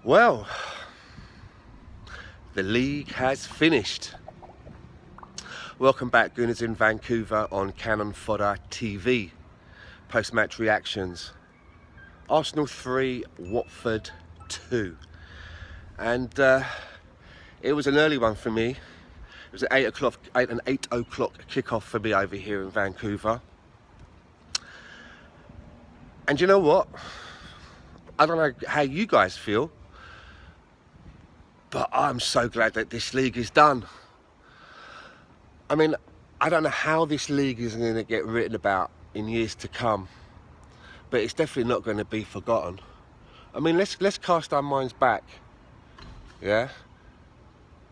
Well, the league has finished. Welcome back, Gooners in Vancouver on Cannon Fodder TV. Post-match reactions. Arsenal 3, Watford 2. And it was an early one for me. It was an 8 o'clock kickoff for me over here in Vancouver. And you know what? I don't know how you guys feel, but I'm so glad that this league is done. I mean, I don't know how this league is going to get written about in years to come, but it's definitely not going to be forgotten. I mean, let's cast our minds back. Yeah,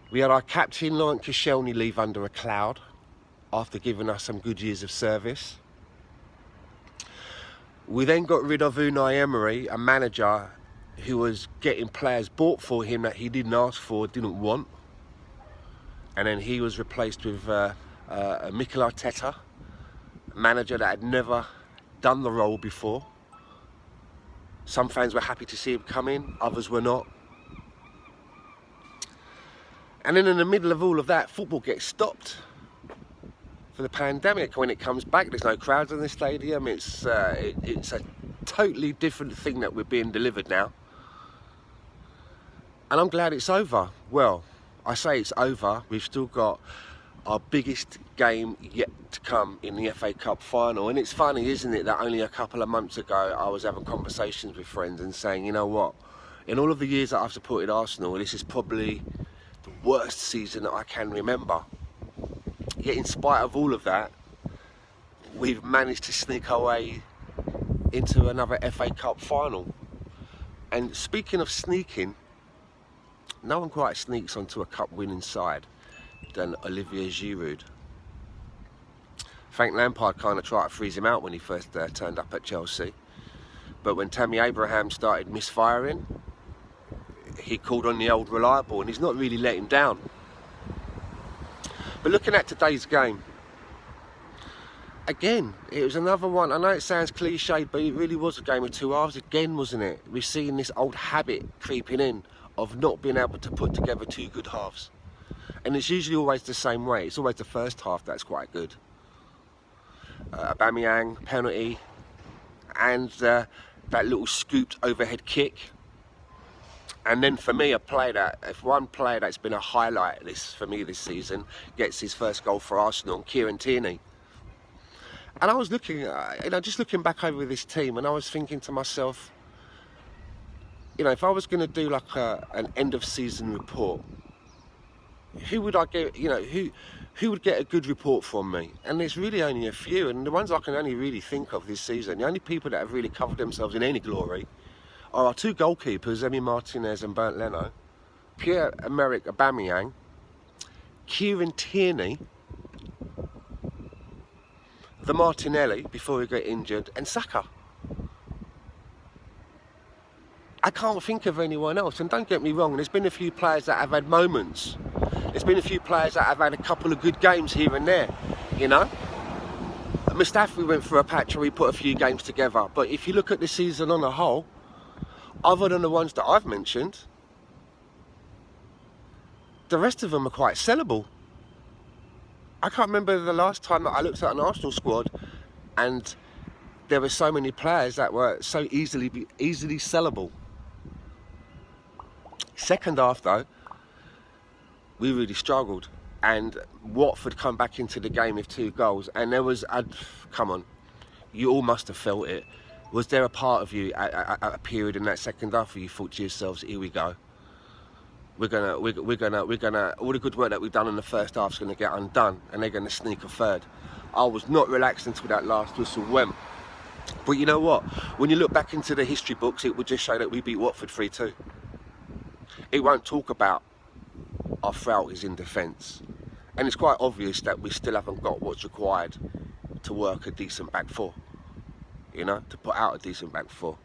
we had our captain Laurent Koscielny leave under a cloud after giving us some good years of service. We then got rid of Unai Emery, a manager who was getting players bought for him that he didn't ask for, didn't want. And then he was replaced with Mikel Arteta, a manager that had never done the role before. Some fans were happy to see him come in, others were not. And then in the middle of all of that, football gets stopped for the pandemic. When it comes back, there's no crowds in the stadium. It's a totally different thing that we're being delivered now. And I'm glad it's over. Well, I say it's over. We've still got our biggest game yet to come in the FA Cup final. And it's funny, isn't it, that only a couple of months ago I was having conversations with friends and saying, you know what, in all of the years that I've supported Arsenal, this is probably the worst season that I can remember. Yet in spite of all of that, we've managed to sneak our way into another FA Cup final. And speaking of sneaking, no one quite sneaks onto a cup winning side than Olivier Giroud. Frank Lampard kind of tried to freeze him out when he first turned up at Chelsea. But when Tammy Abraham started misfiring, he called on the old reliable, and he's not really let him down. But looking at today's game, again, it was another one. I know it sounds cliched, but it really was a game of two halves again, wasn't it? We're seeing this old habit creeping in of not being able to put together two good halves. And it's usually always the same way. It's always the first half that's quite good. Aubameyang, penalty, and that little scooped overhead kick. And then for me, if one player that's been a highlight for me this season gets his first goal for Arsenal, Kieran Tierney. And I was looking, just looking back over this team, and I was thinking to myself, if I was going to do like an end of season report, who would I get? Who would get a good report from me? And there's really only a few, and the ones I can only really think of this season, the only people that have really covered themselves in any glory are our two goalkeepers, EMIRATES and Bernd Leno, Pierre-Emerick Aubameyang, Kieran Tierney, the Martinelli before he got injured, and Saka. I can't think of anyone else, and don't get me wrong, there's been a few players that have had moments. There's been a few players that have had a couple of good games here and there, Mustafi went through a patch where he put a few games together, but if you look at the season on a whole, other than the ones that I've mentioned, the rest of them are quite sellable. I can't remember the last time that I looked at an Arsenal squad and there were so many players that were so easily sellable. Second half though, we really struggled, and Watford come back into the game with 2 goals, and there was, come on, you all must have felt it. Was there a part of you at a period in that second half where you thought to yourselves, here we go, we're gonna all the good work that we've done in the first half is gonna get undone, and they're gonna sneak a third? I was not relaxed until that last whistle went. But you know what? When you look back into the history books, it would just show that we beat Watford 3-2. It won't talk about our frailties in defence. And it's quite obvious that we still haven't got what's required to work a decent back four. To put out a decent back four.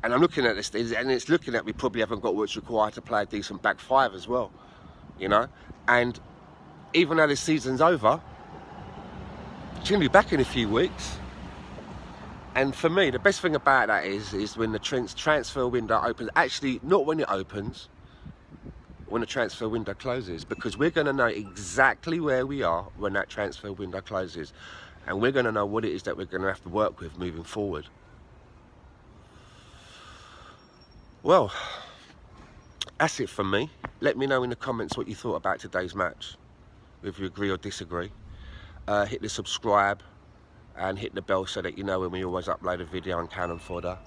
And I'm looking at this, and it's looking at we probably haven't got what's required to play a decent back five as well. And even though this season's over, it's going to be back in a few weeks. And for me, the best thing about that is when the transfer window opens. Actually, not when it opens, when the transfer window closes, because we're going to know exactly where we are when that transfer window closes, and we're going to know what it is that we're going to have to work with moving forward. Well, that's it from me. Let me know in the comments what you thought about today's match, if you agree or disagree. Hit the subscribe and hit the bell so that you know when we always upload a video on Cannon Fodder.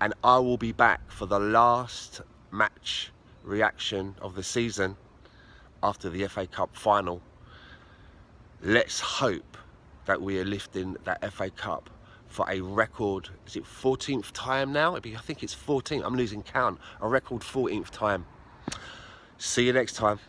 And I will be back for the last match reaction of the season after the FA Cup final. Let's hope that we are lifting that FA Cup for a record, is it 14th time now? I think it's 14, I'm losing count, a record 14th time. See you next time.